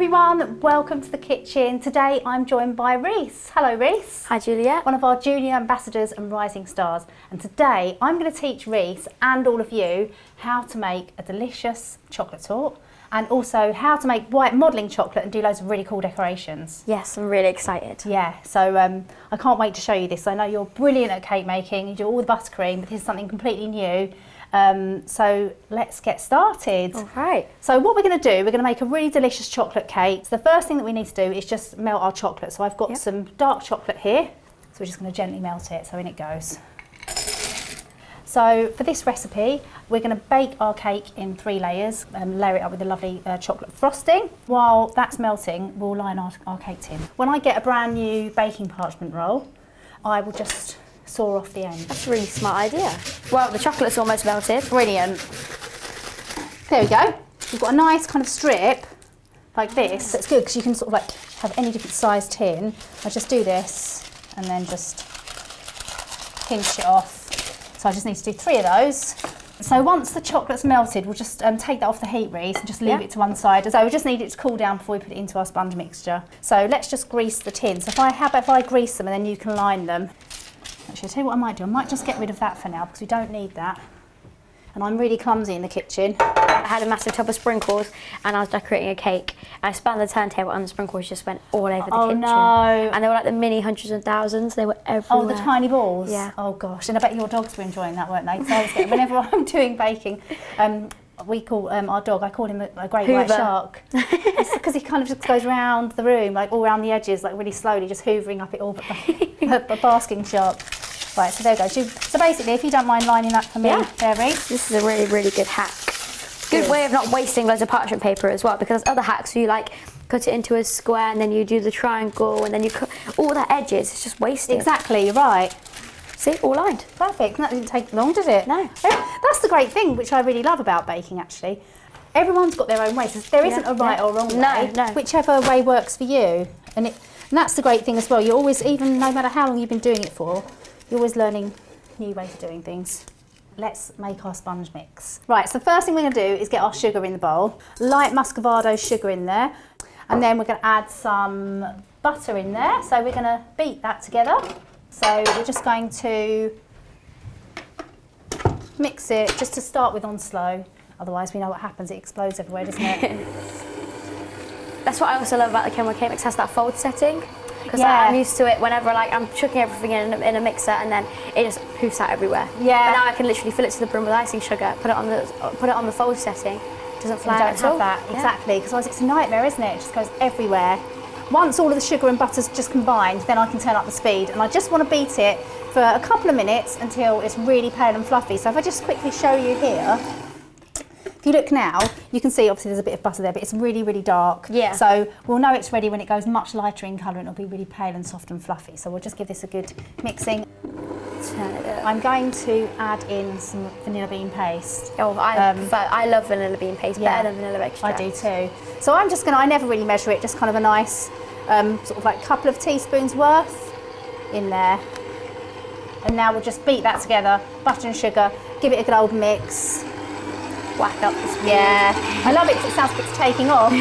everyone, welcome to the kitchen. Today I'm joined by Reece. Hello Reece. Hi Juliet. One of our junior ambassadors and rising stars. And today I'm going to teach Reece and all of you how to make a delicious chocolate torte and also how to make white modelling chocolate and do loads of really cool decorations. Yes, I'm really excited. Yeah, so I can't wait to show you this. I know you're brilliant at cake making, you do all the buttercream, but this is something completely new. So let's get started. All right. So what we're going to do, we're going to make a really delicious chocolate cake. So the first thing that we need to do is just melt our chocolate. So I've got some dark chocolate here. So we're just going to gently melt it. So in it goes. So for this recipe, we're going to bake our cake in 3 layers and layer it up with a lovely chocolate frosting. While that's melting, we'll line our cake tin. When I get a brand new baking parchment roll, I will just saw off the end. That's a really smart idea. Well, the chocolate's almost melted. Brilliant. There we go. You've got a nice kind of strip like this. That's good because you can sort of like have any different size tin. I just do this and then just pinch it off. So I just need to do 3 of those. So once the chocolate's melted, we'll just take that off the heat, Reece, and just leave it to one side. So we just need it to cool down before we put it into our sponge mixture. So let's just grease the tin. So how about if I grease them and then you can line them. Actually, I'll tell you what I might do. I might just get rid of that for now because we don't need that. And I'm really clumsy in the kitchen. I had a massive tub of sprinkles and I was decorating a cake. I spun the turntable and the sprinkles just went all over the kitchen. Oh no. And they were like the mini hundreds and thousands. They were everywhere. Oh, the tiny balls? Yeah. Oh gosh. And I bet your dogs were enjoying that, weren't they? So I was getting, whenever I'm doing baking, we call our dog, I call him a great white shark. It's because he kind of just goes round the room, like all around the edges, like really slowly, just hoovering up it all, but a basking shark. Right, so there we go. So basically, if you don't mind lining that for me, there, Reece. This is a really, really good hack. Good way of not wasting loads of parchment paper as well, because there's other hacks where you like cut it into a square and then you do the triangle and then you cut all the edges. It's just wasted. Exactly, you're right. See, all lined. Perfect. And that didn't take long, did it? No. That's the great thing, which I really love about baking, actually. Everyone's got their own way. So there isn't a right or wrong way. No. Whichever way works for you. And that's the great thing as well. You're always, even no matter how long you've been doing it for, you're always learning new ways of doing things. Let's make our sponge mix. Right, so the first thing we're going to do is get our sugar in the bowl. Light muscovado sugar in there. And then we're going to add some butter in there. So we're going to beat that together. So we're just going to mix it, just to start with on slow. Otherwise we know what happens, it explodes everywhere, doesn't it? That's what I also love about the Kenwood cake mix, has that fold setting. Because I'm used to it whenever I'm chucking everything in a mixer and then it just poofs out everywhere. Yeah. But now I can literally fill it to the brim with icing sugar, put it on the fold setting. It doesn't fly out at all. Exactly, because otherwise it's a nightmare, isn't it? It just goes everywhere. Once all of the sugar and butter's just combined, then I can turn up the speed. And I just want to beat it for a couple of minutes until it's really pale and fluffy. So if I just quickly show you here, if you look now, you can see obviously there's a bit of butter there, but it's really, really dark. Yeah. So we'll know it's ready when it goes much lighter in colour and it'll be really pale and soft and fluffy. So we'll just give this a good mixing. I'm going to add in some vanilla bean paste. Oh, I love vanilla bean paste better than vanilla extract. I do too. So I'm just going to, I never really measure it, just kind of a nice sort of like couple of teaspoons worth in there. And now we'll just beat that together, butter and sugar, give it a good old mix. Whack up the speed. Yeah, I love it because it sounds like it's taking off.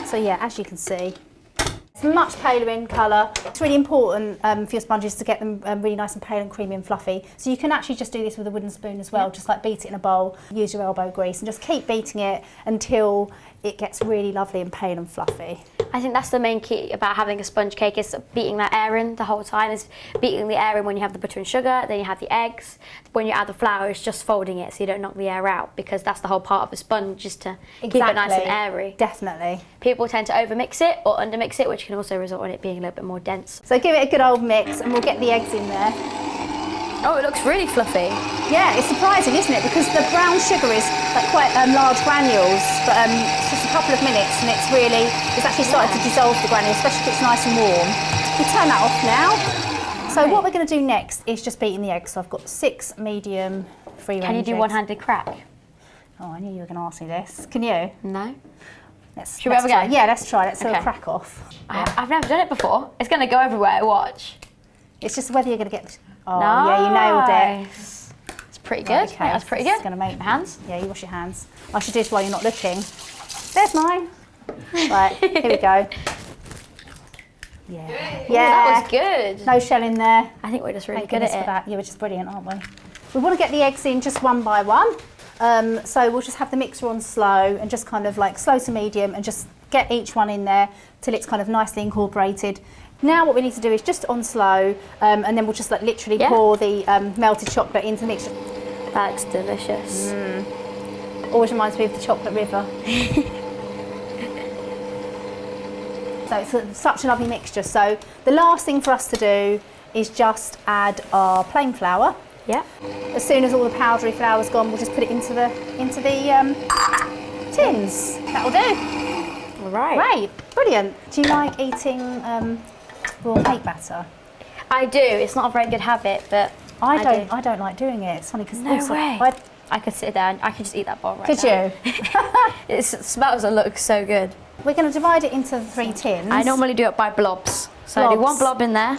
So yeah, as you can see, it's much paler in colour. It's really important for your sponges to get them really nice and pale and creamy and fluffy. So you can actually just do this with a wooden spoon as well, just like beat it in a bowl, use your elbow grease and just keep beating it until it gets really lovely and pale and fluffy. I think that's the main key about having a sponge cake, is beating that air in the whole time, is beating the air in when you have the butter and sugar, then you have the eggs. When you add the flour, it's just folding it so you don't knock the air out, because that's the whole part of a sponge, is to keep it nice and airy. Definitely. People tend to overmix it or undermix it, which can also result in it being a little bit more dense. So give it a good old mix and we'll get the eggs in there. Oh, it looks really fluffy. Yeah, it's surprising, isn't it? Because the brown sugar is like quite large granules, but it's just a couple of minutes and it's actually started to dissolve the granules, especially if it's nice and warm. We turn that off now. So what we're going to do next is just beating the eggs. So I've got 6 medium free-range eggs. Can you do one-handed crack? Oh, I knew you were going to ask me this. Can you? No. Should we have a go? Yeah, let's try. Let's do a crack off. I've never done it before. It's going to go everywhere. Watch. It's just whether you're going to get... Oh, nice. Yeah, you nailed it. It's pretty good. Okay, That's pretty good. It's going to make my hands. Yeah, you wash your hands. I should do this while you're not looking. There's mine. Right, here we go. Yeah. Ooh, that was good. No shell in there. I think we're just really Thank good goodness at for it. that. Yeah, we're just brilliant, aren't we? We want to get the eggs in just one by one. So we'll just have the mixer on slow and just kind of like slow to medium and just get each one in there till it's kind of nicely incorporated. Now what we need to do is just on slow and then we'll just like literally pour the melted chocolate into the mixture. That looks delicious. Always reminds me of the chocolate river. So it's such a lovely mixture. So the last thing for us to do is just add our plain flour. Yeah. As soon as all the powdery flour's gone, we'll just put it into the tins. That'll do. All right. Great, brilliant. Do you like eating raw cake batter? I do. It's not a very good habit, but I don't like doing it. It's funny because I could sit there and I could just eat that bowl right Could now. you? It smells and looks so good. We're going to divide it into 3 tins. I normally do it by blobs. So I do 1 blob in there.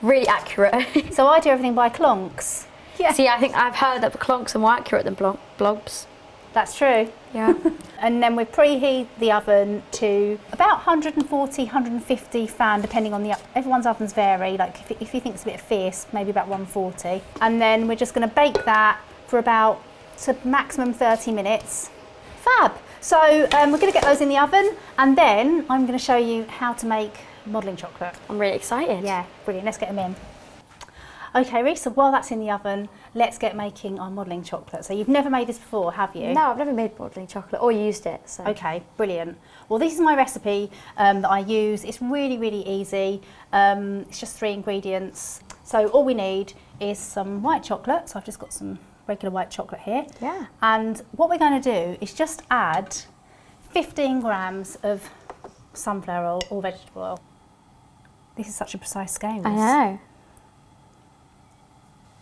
Really accurate. So I do everything by clonks. Yeah. See, I think I've heard that the clonks are more accurate than blobs. That's true. Yeah. And then we preheat the oven to about 140, 150 fan, depending on everyone's ovens vary. Like if you think it's a bit fierce, maybe about 140. And then we're just going to bake that for about maximum 30 minutes. Fab. So we're going to get those in the oven, and then I'm going to show you how to make modelling chocolate. I'm really excited. Yeah, brilliant. Let's get them in. Okay, Reece, so while that's in the oven, let's get making our modelling chocolate. So you've never made this before, have you? No, I've never made modelling chocolate or used it. So. Okay, brilliant. Well, this is my recipe that I use. It's really, really easy. It's just 3 ingredients. So all we need is some white chocolate. So I've just got some regular white chocolate here. Yeah. And what we're going to do is just add 15 grams of sunflower oil or vegetable oil. This is such a precise scale. I know.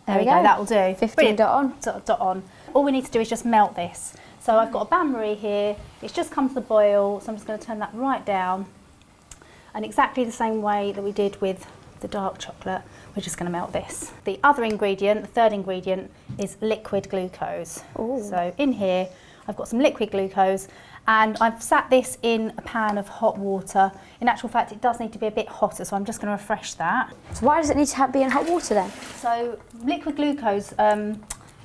There we go, that'll do. 15 dot on. Dot on. All we need to do is just melt this. So I've got a bain-marie here. It's just come to the boil, so I'm just going to turn that right down. And exactly the same way that we did with the dark chocolate, we're just going to melt this. The other ingredient, the 3rd ingredient, is liquid glucose. Ooh. So in here, I've got some liquid glucose, and I've sat this in a pan of hot water. In actual fact, it does need to be a bit hotter, so I'm just going to refresh that. So why does it need to be in hot water then? So liquid glucose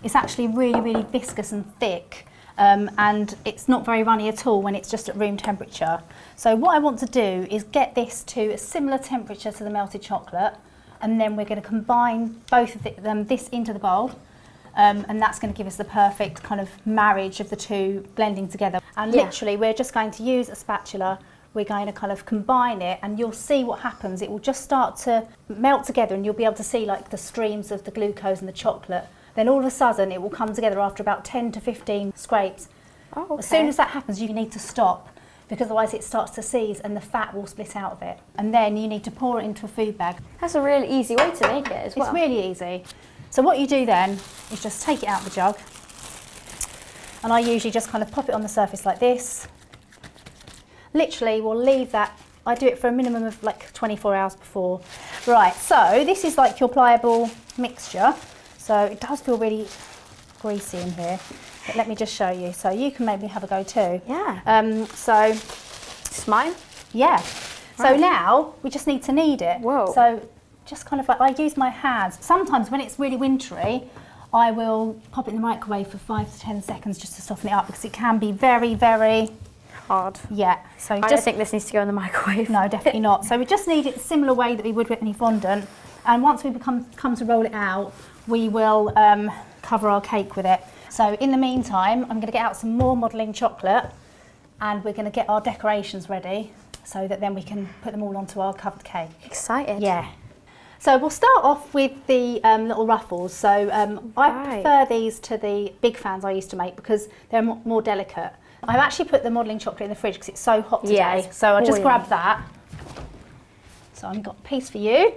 is actually really, really viscous and thick, and it's not very runny at all when it's just at room temperature. So what I want to do is get this to a similar temperature to the melted chocolate, and then we're going to combine both of this into the bowl. And that's going to give us the perfect kind of marriage of the two blending together. And literally, we're just going to use a spatula. We're going to kind of combine it, and you'll see what happens. It will just start to melt together, and you'll be able to see like the streams of the glucose and the chocolate. Then all of a sudden, it will come together after about 10 to 15 scrapes. Oh, okay. As soon as that happens, you need to stop, because otherwise it starts to seize and the fat will split out of it. And then you need to pour it into a food bag. That's a really easy way to make it as well. It's really easy. So what you do then is just take it out of the jug, and I usually just kind of pop it on the surface like this. Literally, we'll leave that. I do it for a minimum of like 24 hours before. Right, so this is like your pliable mixture. So it does feel really greasy in here, but let me just show you. So you can maybe have a go too. Yeah. So it's mine? Yeah. So Right. now we just need to knead it. Whoa. So just kind of like, I use my hands. Sometimes when it's really wintry, I will pop it in the microwave for 5 to 10 seconds just to soften it up, because it can be very, very Hard. Yeah. So I don't think this needs to go in the microwave. No, definitely not. So we just need it the similar way that we would with any fondant. And once we come to roll it out, we will cover our cake with it. So in the meantime, I'm going to get out some more modelling chocolate, and we're going to get our decorations ready so that then we can put them all onto our covered cake. Excited. Yeah. So we'll start off with the little ruffles. So I prefer these to the big fans I used to make because they're more delicate. I've actually put the modelling chocolate in the fridge because it's so hot today. Yeah. So I'll just grab that. So I've got a piece for you,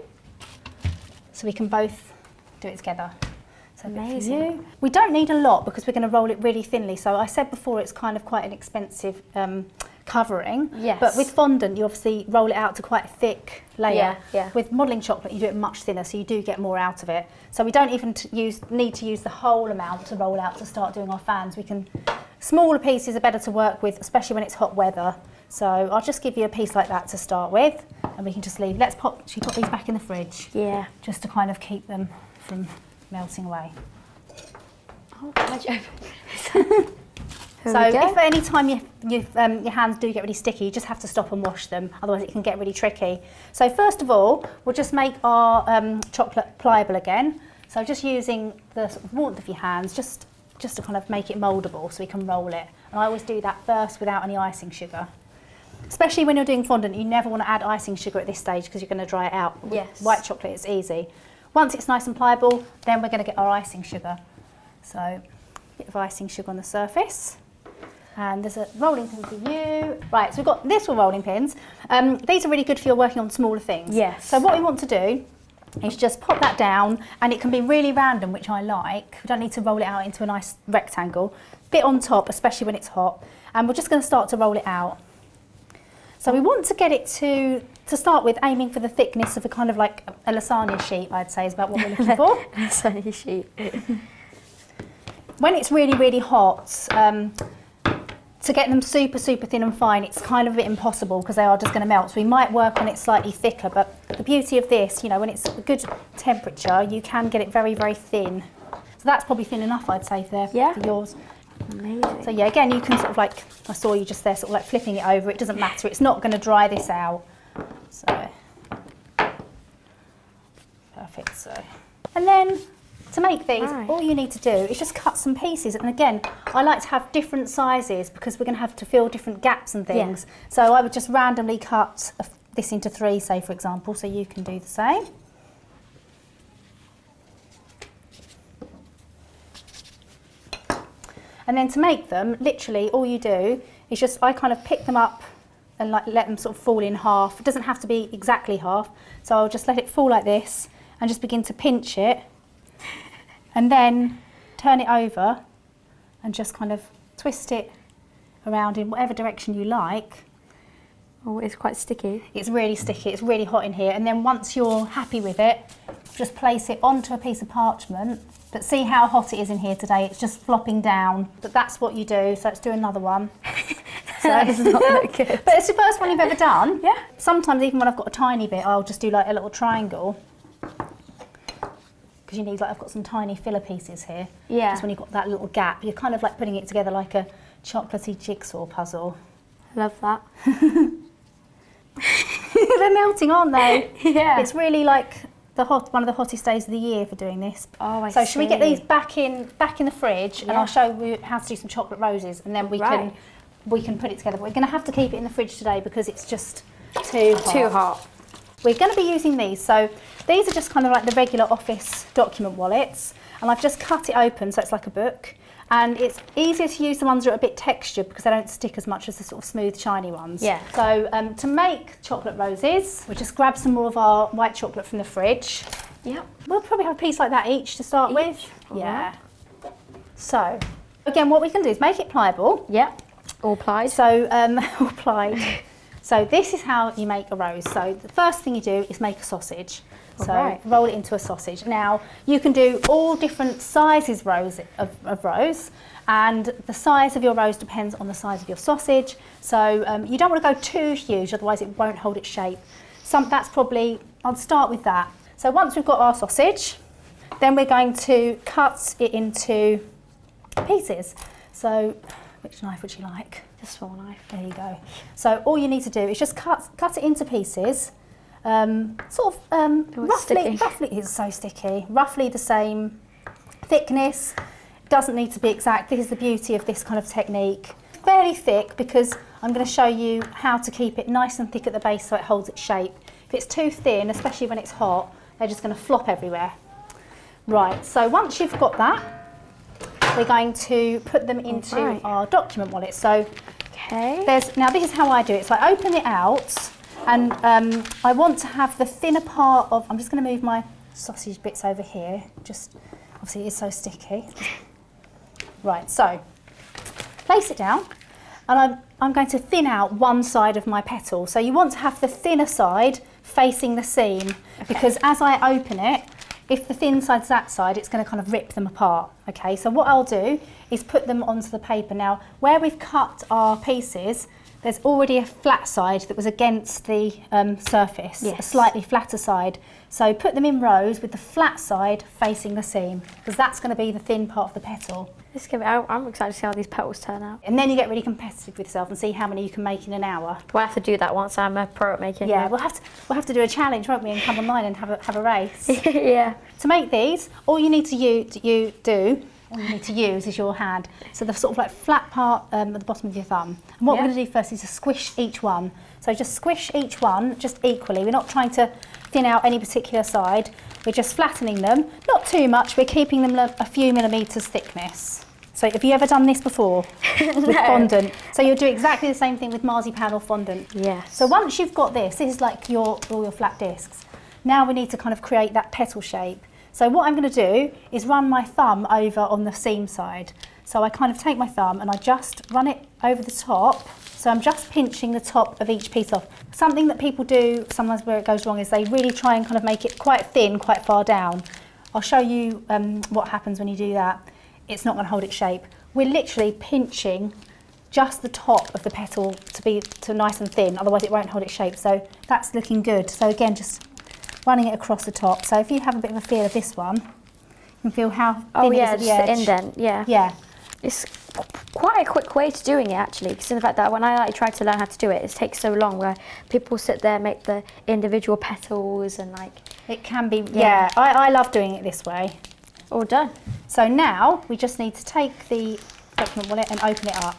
so we can both do it together. So amazing. We don't need a lot because we're going to roll it really thinly. So I said before it's kind of quite an expensive covering. Yes. But with fondant, you obviously roll it out to quite a thick layer. Yeah, yeah. With modelling chocolate, you do it much thinner, so you do get more out of it. So we don't even need to use the whole amount to roll out to start doing our fans. We can, smaller pieces are better to work with, especially when it's hot weather. So I'll just give you a piece like that to start with, and we can just leave. Should we put these back in the fridge? Yeah. Just to kind of keep them from melting away. Oh, God, So if at any time your hands do get really sticky, you just have to stop and wash them, otherwise it can get really tricky. So first of all, we'll just make our chocolate pliable again. So just using the sort of warmth of your hands, just to kind of make it mouldable so we can roll it. And I always do that first without any icing sugar. Especially when you're doing fondant, you never want to add icing sugar at this stage because you're going to dry it out. Yes. White chocolate is easy. Once it's nice and pliable, then we're going to get our icing sugar. So a bit of icing sugar on the surface. And there's a rolling pin for you. Right, so we've got little rolling pins. These are really good for your working on smaller things. Yes. So what we want to do is just pop that down, and it can be really random, which I like. We don't need to roll it out into a nice rectangle. Bit on top, especially when it's hot. And we're just going to start to roll it out. So we want to get it to start with, aiming for the thickness of a kind of like a lasagna sheet, I'd say, is about what we're looking for. Lasagna sheet. When it's really, really hot, to get them super, super thin and fine, it's kind of a bit impossible because they are just going to melt. So we might work on it slightly thicker, but the beauty of this, you know, when it's a good temperature, you can get it very, very thin. So that's probably thin enough, I'd say, for yours. Amazing. So yeah, again, you can sort of like, I saw you just there sort of like flipping it over. It doesn't matter. It's not going to dry this out. So, perfect. So, and then to make these, all you need to do is just cut some pieces. And again, I like to have different sizes because we're going to have to fill different gaps and things. Yeah. So I would just randomly cut this into 3, say, for example, so you can do the same. And then to make them, literally all you do is just, I kind of pick them up and like let them sort of fall in half. It doesn't have to be exactly half. So I'll just let it fall like this and just begin to pinch it and then turn it over and just kind of twist it around in whatever direction you like. Oh, it's quite sticky. It's really sticky, it's really hot in here. And then once you're happy with it, just place it onto a piece of parchment. But see how hot it is in here today, it's just flopping down. But that's what you do, so let's do another one. So that does not look good. But it's the first one you've ever done. Yeah. Sometimes even when I've got a tiny bit, I'll just do like a little triangle. Because you need, like, I've got some tiny filler pieces here. Yeah. Just when you've got that little gap, you're kind of like putting it together like a chocolatey jigsaw puzzle. Love that. They're melting, aren't they? Yeah. It's really like one of the hottest days of the year for doing this. Oh, I see. So should we get these back in the fridge, and I'll show you how to do some chocolate roses, and then we can put it together. But we're going to have to keep it in the fridge today because it's just too hot. Too hot. We're going to be using these. So these are just kind of like the regular office document wallets, and I've just cut it open so it's like a book. And it's easier to use the ones that are a bit textured because they don't stick as much as the sort of smooth, shiny ones. Yeah. So to make chocolate roses, we'll just grab some more of our white chocolate from the fridge. Yep. We'll probably have a piece like that each to start with. Yeah. So, again, what we can do is make it pliable. Yep. All plied. So, all plied. So this is how you make a rose. So the first thing you do is make a sausage. So roll it into a sausage. Now you can do all different sizes of rose, and the size of your rose depends on the size of your sausage. So you don't want to go too huge, otherwise it won't hold its shape. I'll start with that. So once we've got our sausage, then we're going to cut it into pieces. So which knife would you like? The small knife. There you go. So all you need to do is just cut it into pieces. Roughly, it's so sticky, roughly the same thickness, doesn't need to be exact. This is the beauty of this kind of technique. Fairly thick because I'm going to show you how to keep it nice and thick at the base so it holds its shape. If it's too thin, especially when it's hot, they're just going to flop everywhere. Right, so once you've got that, we're going to put them into our document wallet. So now this is how I do it. So I open it out. And I want to have the thinner part of, I'm just going to move my sausage bits over here, just, obviously it is so sticky. Right, so place it down, and I'm going to thin out one side of my petal. So you want to have the thinner side facing the seam, because as I open it, if the thin side's that side, it's going to kind of rip them apart. Okay, so what I'll do is put them onto the paper. Now, where we've cut our pieces, there's already a flat side that was against the surface, a slightly flatter side. So put them in rows with the flat side facing the seam, because that's going to be the thin part of the petal. I'm excited to see how these petals turn out. And then you get really competitive with yourself and see how many you can make in an hour. We'll have to do that once I'm a pro at making Yeah, them. we'll have to do a challenge, won't we, and come online and have a race. Yeah. To make these, all you need to use is your hand. So the sort of like flat part at the bottom of your thumb. And what we're going to do first is to squish each one. So just squish each one just equally. We're not trying to thin out any particular side. We're just flattening them. Not too much, we're keeping them a few millimetres thickness. So have you ever done this before? With fondant? So you'll do exactly the same thing with marzipan or fondant. Yes. So once you've got this is like all your flat discs. Now we need to kind of create that petal shape. So what I'm going to do is run my thumb over on the seam side. So I kind of take my thumb and I just run it over the top. So I'm just pinching the top of each piece off. Something that people do sometimes where it goes wrong is they really try and kind of make it quite thin, quite far down. I'll show you what happens when you do that. It's not going to hold its shape. We're literally pinching just the top of the petal to be nice and thin, otherwise it won't hold its shape. So that's looking good. So again, just running it across the top. So if you have a bit of a feel of this one, you can feel how thin it is at the edge. The indent, yeah. Yeah. It's quite a quick way to doing it actually, because in the fact that when I try to learn how to do it, it takes so long where people sit there, make the individual petals and like... It can be, yeah. I love doing it this way. All done. So now we just need to take the document wallet and open it up.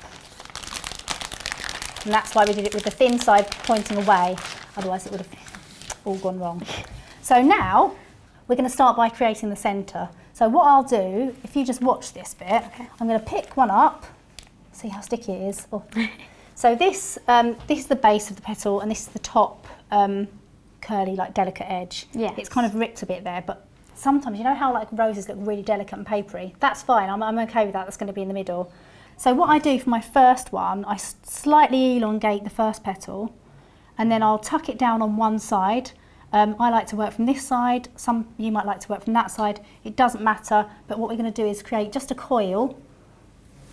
And that's why we did it with the thin side pointing away, otherwise it would have all gone wrong. So now we're going to start by creating the centre. So what I'll do, if you just watch this bit, I'm going to pick one up, see how sticky it is. Oh. So this is the base of the petal and this is the top curly, like delicate edge. Yes. It's kind of ripped a bit there, but sometimes, you know how like roses look really delicate and papery? That's fine, I'm okay with that, that's going to be in the middle. So what I do for my first one, I slightly elongate the first petal and then I'll tuck it down on one side. I like to work from this side, you might like to work from that side, it doesn't matter, but what we're going to do is create just a coil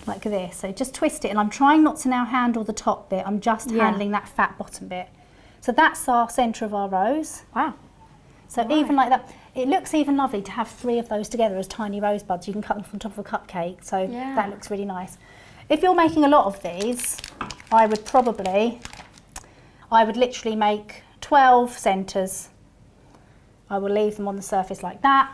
like this. So just twist it, and I'm trying not to now handle the top bit, I'm just handling that fat bottom bit. So that's our centre of our rose. Wow. So even like that, it looks even lovely to have 3 of those together as tiny rosebuds. You can cut them from top of a cupcake, so that looks really nice. If you're making a lot of these, I would literally make 12 centres. I will leave them on the surface like that,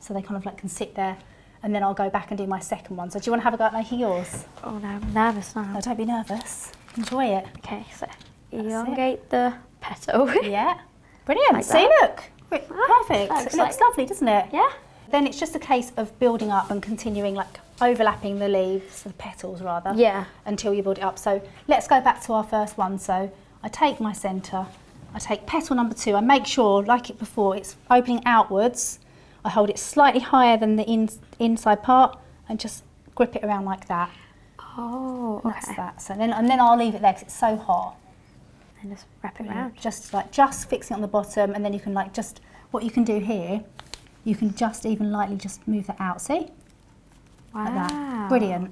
so they kind of like can sit there, and then I'll go back and do my second one. So do you want to have a go at making yours? Oh no, I'm nervous now. No, don't be nervous. Enjoy it. Okay, so elongate the petal. Yeah, brilliant. Like See, that. look, perfect. It looks lovely, doesn't it? Yeah. Then it's just a case of building up and continuing, like overlapping the leaves, the petals rather, until you build it up. So let's go back to our first one. So I take my centre, I take petal number 2, I make sure, like it before, it's opening outwards. I hold it slightly higher than the inside part and just grip it around like that. Oh, okay. That's that. So then, and then I'll leave it there because it's so hot. And just wrap it around. Just fixing it on the bottom, and then you can like just, what you can do here, you can just even lightly just move that out, see? Wow. Like that. Brilliant.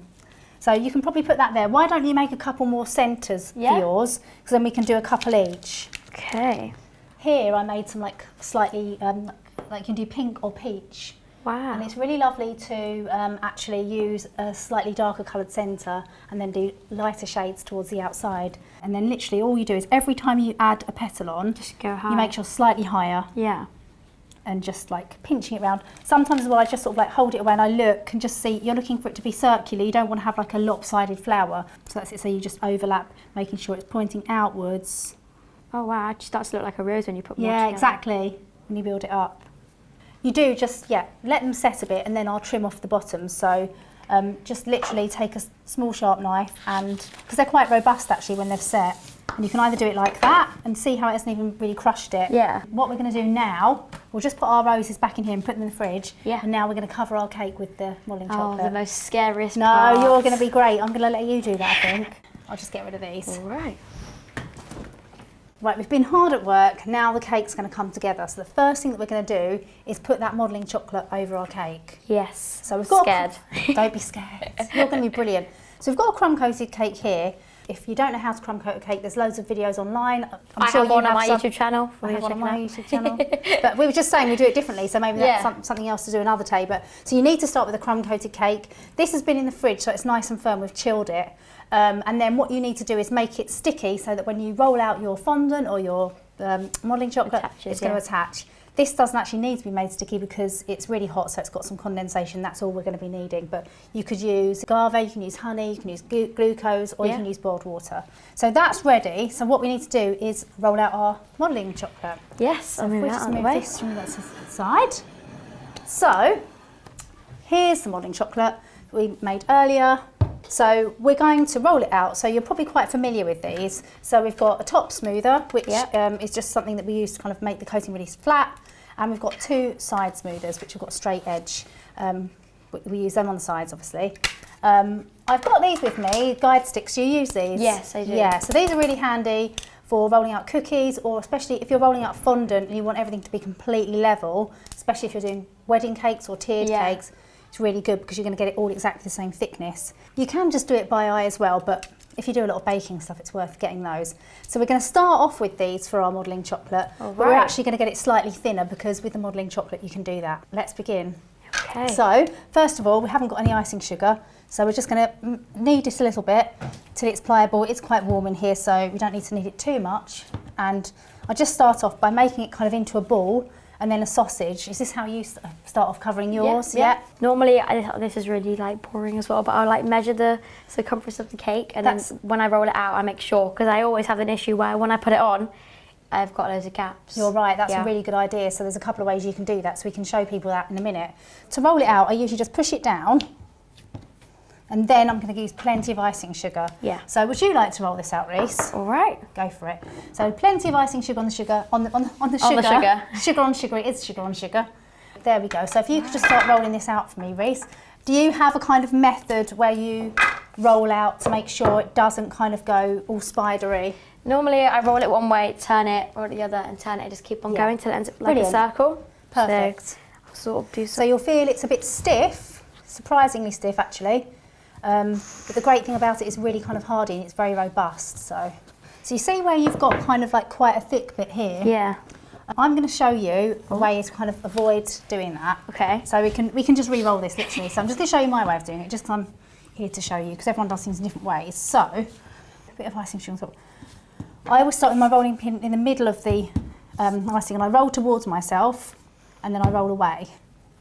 So you can probably put that there. Why don't you make a couple more centres for yours? Because then we can do a couple each. Okay. Here I made some like slightly, like you can do pink or peach. Wow. And it's really lovely to actually use a slightly darker coloured centre and then do lighter shades towards the outside. And then literally all you do is every time you add a petal on, just go high. You make sure slightly higher. Yeah. And just like pinching it around. Sometimes as well I just sort of like hold it away and I look and just see, you're looking for it to be circular, you don't want to have like a lopsided flower. So that's it, so you just overlap, making sure it's pointing outwards. Oh wow, it just starts to look like a rose when you put more Yeah, together. exactly, when you build it up. You do just, let them set a bit and then I'll trim off the bottom. So just literally take a small sharp knife, and because they're quite robust actually when they've set, and you can either do it like that and see how it hasn't even really crushed it. Yeah. What we're going to do now, we'll just put our roses back in here and put them in the fridge. Yeah. And now we're going to cover our cake with the modelling chocolate. Oh, the most scariest part. No, you're going to be great. I'm going to let you do that, I think. I'll just get rid of these. All right. Right, we've been hard at work, now the cake's going to come together. So the first thing that we're going to do is put that modelling chocolate over our cake. Yes. So we've got scared. Don't be scared. You're going to be brilliant. So we've got a crumb coated cake here. If you don't know how to crumb coat a cake, there's loads of videos online. I have one on my YouTube channel. I have one on my YouTube channel. But we were just saying we do it differently, so maybe that's something else to do another day. But so you need to start with a crumb coated cake. This has been in the fridge, so it's nice and firm. We've chilled it. And then what you need to do is make it sticky so that when you roll out your fondant or your modelling chocolate, it's going to attach. This doesn't actually need to be made sticky because it's really hot, so it's got some condensation. That's all we're going to be needing. But you could use agave, you can use honey, you can use glucose, or you can use boiled water. So that's ready. So what we need to do is roll out our modelling chocolate. Yes, so if we just move this from that side. So here's the modelling chocolate we made earlier. So we're going to roll it out. So you're probably quite familiar with these. So we've got a top smoother, which is just something that we use to kind of make the coating really flat. And we've got two side smoothers, which have got a straight edge. We use them on the sides, obviously. I've got these with me, guide sticks. You use these? Yes, I do. Yeah, so these are really handy for rolling out cookies, or especially if you're rolling out fondant and you want everything to be completely level, especially if you're doing wedding cakes or tiered cakes. It's really good because you're going to get it all exactly the same thickness. You can just do it by eye as well, but if you do a lot of baking stuff, it's worth getting those. So we're going to start off with these for our modelling chocolate, but we're actually going to get it slightly thinner because with the modelling chocolate you can do that. Let's begin. Okay. So first of all, we haven't got any icing sugar, so we're just going to knead this a little bit till it's pliable. It's quite warm in here, so we don't need to knead it too much. And I just start off by making it kind of into a ball. And then a sausage. Is this how you start off covering yours? Yeah. Normally, this is really like boring as well, but I like measure the circumference of the cake, and then when I roll it out, I make sure, because I always have an issue where when I put it on, I've got loads of gaps. You're right, that's a really good idea. So there's a couple of ways you can do that, so we can show people that in a minute. To roll it out, I usually just push it down, and then I'm going to use plenty of icing sugar. Yeah. So would you like to roll this out, Reece? All right. Go for it. So plenty of icing sugar on the sugar, on the sugar. Sugar on sugar, it is sugar on sugar. There we go. So if you could just start rolling this out for me, Reece. Do you have a kind of method where you roll out to make sure it doesn't kind of go all spidery? Normally I roll it one way, turn it, roll it the other, and turn it, and just keep on going till it ends up like a circle. Perfect. So I'll sort of do so you'll feel it's a bit stiff, surprisingly stiff actually. But the great thing about it is really kind of hardy and it's very robust. So you see where you've got kind of like quite a thick bit here? Yeah. I'm going to show you a way to kind of avoid doing that. Okay. So we can just re-roll this literally. So I'm just going to show you my way of doing it, just because I'm here to show you, because everyone does things in different ways. So a bit of icing sugar on top. I always start with my rolling pin in the middle of the icing, and I roll towards myself, and then I roll away.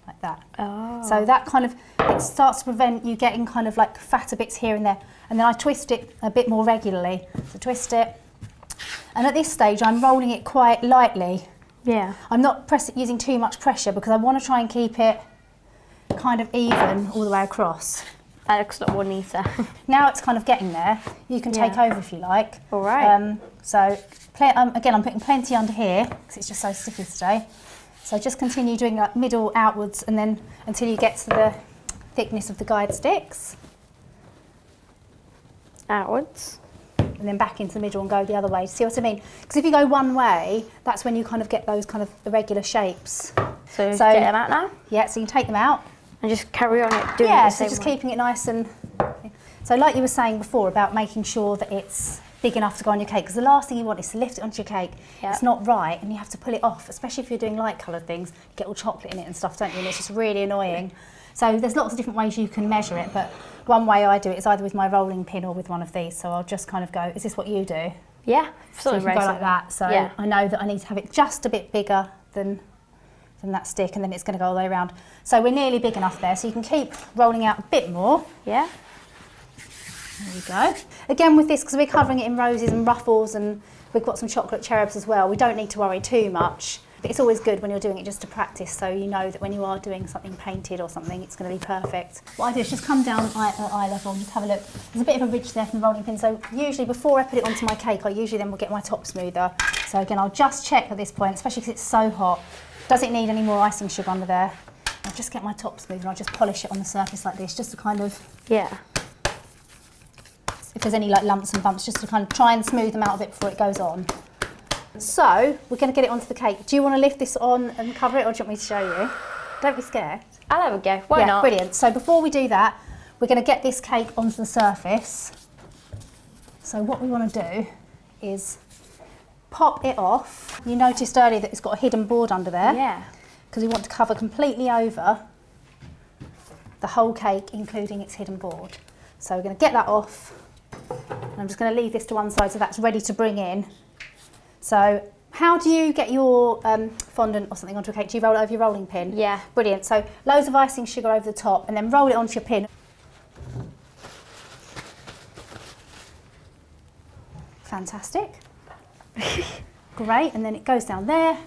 Like that. Oh. So that kind of, it starts to prevent you getting kind of like fatter bits here and there. And then I twist it a bit more regularly. So twist it. And at this stage, I'm rolling it quite lightly. Yeah. I'm not using too much pressure because I want to try and keep it kind of even all the way across. That looks a lot more neater. Now it's kind of getting there. You can take over if you like. All right. So again, I'm putting plenty under here because it's just so sticky today. So just continue doing like middle outwards and then until you get to the thickness of the guide sticks. Outwards. And then back into the middle and go the other way. See what I mean? Because if you go one way, that's when you kind of get those kind of irregular shapes. So get them out now? Yeah, so you can take them out. And just carry on doing it the same so just way. keeping it nice and... So like you were saying before about making sure that it's big enough to go on your cake, because the last thing you want is to lift it onto your cake. Yep. It's not right and you have to pull it off, especially if you're doing light coloured things. You get all chocolate in it and stuff, don't you? And it's just really annoying. So there's lots of different ways you can measure it, but one way I do it is either with my rolling pin or with one of these. So I'll just kind of go, is this what you do? Yeah, so you can go like that. So I know that I need to have it just a bit bigger than that stick, and then it's going to go all the way around. So we're nearly big enough there, so you can keep rolling out a bit more. Yeah. There we go. Again with this, because we're covering it in roses and ruffles and we've got some chocolate cherubs as well, we don't need to worry too much. But it's always good when you're doing it just to practice, so you know that when you are doing something painted or something, it's going to be perfect. What I do is just come down at eye level and just have a look. There's a bit of a ridge there from the rolling pin, so usually before I put it onto my cake, I usually then will get my top smoother. So again, I'll just check at this point, especially because it's so hot. Does it need any more icing sugar under there? I'll just get my top smoother and I'll just polish it on the surface like this, just to kind of... Yeah. if there's any like lumps and bumps, just to kind of try and smooth them out a bit before it goes on. So we're going to get it onto the cake. Do you want to lift this on and cover it, or do you want me to show you? Don't be scared. I'll have a go. Why not? Brilliant. So before we do that, we're going to get this cake onto the surface. So what we want to do is pop it off. You noticed earlier that it's got a hidden board under there. Yeah. Because we want to cover completely over the whole cake, including its hidden board. So we're going to get that off. And I'm just going to leave this to one side so that's ready to bring in. So how do you get your fondant or something onto a cake? Do you roll it over your rolling pin? Yeah. Brilliant. So loads of icing sugar over the top and then roll it onto your pin. Fantastic. Great. And then it goes down there.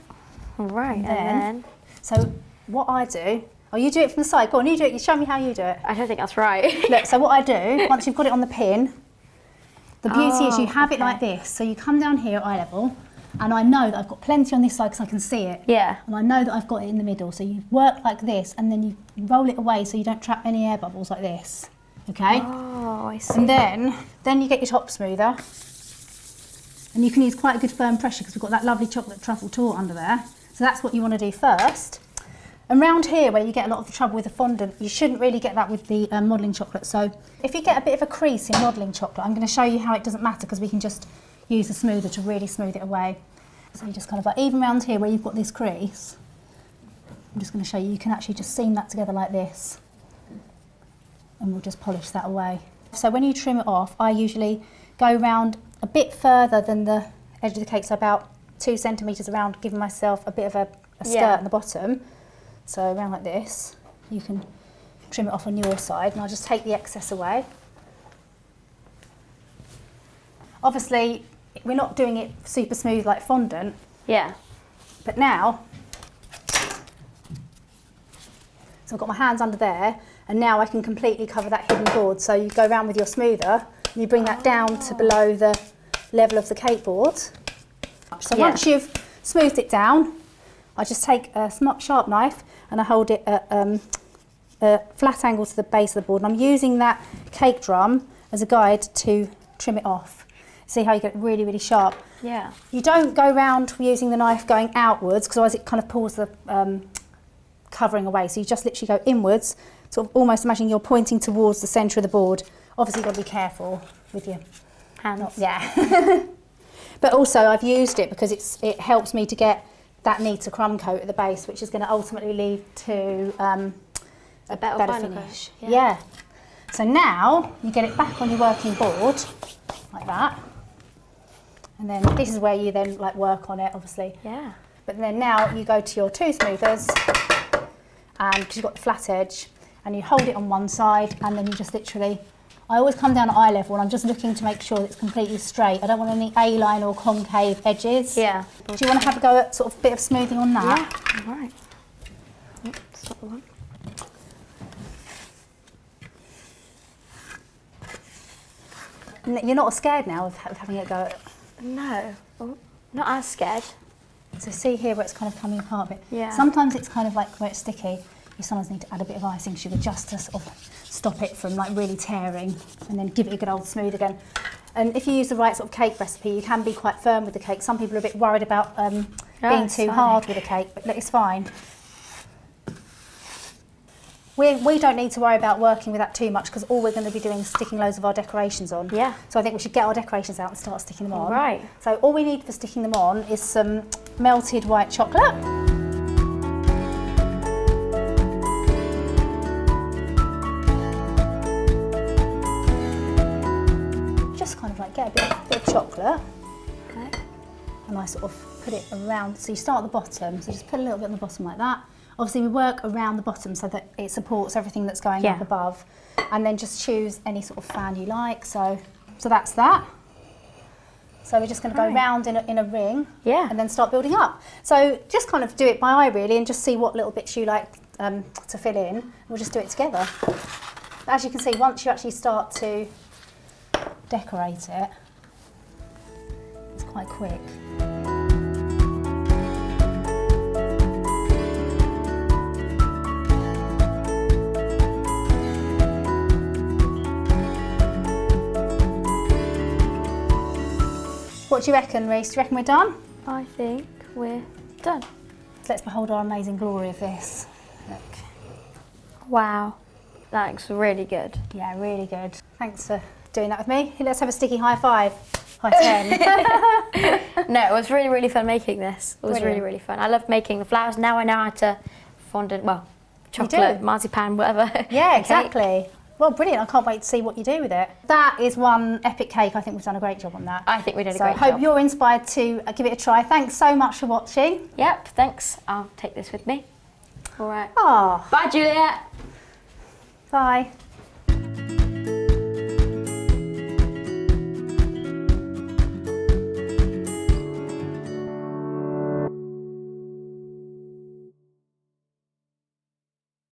All right. And then... So what I do... Oh, you do it from the side. Go on, you do it. You show me how you do it. I don't think that's right. Look, so what I do, once you've got it on the pin, the beauty is you have it like this. So you come down here at eye level, and I know that I've got plenty on this side because I can see it. Yeah. And I know that I've got it in the middle. So you work like this, and then you roll it away so you don't trap any air bubbles like this. Okay? Oh, I see. And then you get your top smoother. And you can use quite a good firm pressure because we've got that lovely chocolate truffle torte under there. So that's what you want to do first. And round here, where you get a lot of the trouble with the fondant, you shouldn't really get that with the modelling chocolate. So if you get a bit of a crease in modelling chocolate, I'm going to show you how it doesn't matter because we can just use the smoother to really smooth it away. So you just kind of like, even round here where you've got this crease, I'm just going to show you, you can actually just seam that together like this. And we'll just polish that away. So when you trim it off, I usually go round a bit further than the edge of the cake, so about 2 centimetres around, giving myself a bit of a skirt at the bottom. So around like this, you can trim it off on your side, and I'll just take the excess away. Obviously, we're not doing it super smooth like fondant. Yeah. But now, so I've got my hands under there, and now I can completely cover that hidden board. So you go around with your smoother, and you bring that down to below the level of the cake board. So once you've smoothed it down, I just take a sharp knife and I hold it at a flat angle to the base of the board, and I'm using that cake drum as a guide to trim it off. See how you get it really, really sharp? Yeah. You don't go round using the knife going outwards because otherwise it kind of pulls the covering away. So you just literally go inwards, sort of almost imagine you're pointing towards the centre of the board. Obviously you've got to be careful with your Hands. Yeah. But also I've used it because it helps me to get that neater crumb coat at the base, which is going to ultimately lead to a better finish. Yeah. So now you get it back on your working board like that, and then this is where you then like work on it, obviously. Yeah. But then now you go to your 2 smoothers, and because you've got the flat edge, and you hold it on one side, and then you just literally. I always come down at eye level and I'm just looking to make sure that it's completely straight. I don't want any A-line or concave edges. Yeah. Do you want to have a go at sort of a bit of smoothing on that? Yeah, all right. Oops, that's not the one. You're not scared now of having it go at... No, not as scared. So see here where it's kind of coming apart a bit? Yeah. Sometimes it's kind of like where it's sticky. You sometimes need to add a bit of icing sugar just to sort of stop it from like really tearing, and then give it a good old smooth again. And if you use the right sort of cake recipe, you can be quite firm with the cake. Some people are a bit worried about being too hard with a cake, but look, it's fine. We don't need to worry about working with that too much because all we're going to be doing is sticking loads of our decorations on. Yeah. So I think we should get our decorations out and start sticking them on. Right. So all we need for sticking them on is some melted white chocolate. Just kind of like get a bit of chocolate. Okay. And I sort of put it around. So you start at the bottom. So just put a little bit on the bottom like that. Obviously we work around the bottom so that it supports everything that's going up above, and then just choose any sort of fan you like. So that's that. So we're just going to go round in a ring, and then start building up. So just kind of do it by eye really, and just see what little bits you like to fill in. We'll just do it together. But as you can see, once you actually start to decorate it, it's quite quick. What do you reckon, Reece? Do you reckon we're done? I think we're done. Let's behold our amazing glory of this. Look. Wow, that looks really good. Yeah, really good. Thanks for doing that with me. Let's have a sticky high five. High 10. No, it was really, really fun making this. It was Brilliant. really, really fun. I love making the flowers. Now I know how to fondant, well, chocolate, marzipan, whatever. Yeah, cake. exactly. Well, brilliant. I can't wait to see what you do with it. That is one epic cake. I think we've done a great job on that. I think we did a So great I hope job. you're inspired to give it a try. Thanks so much for watching. Yep, thanks. I'll take this with me. All right. Ah, Bye, Juliet. bye.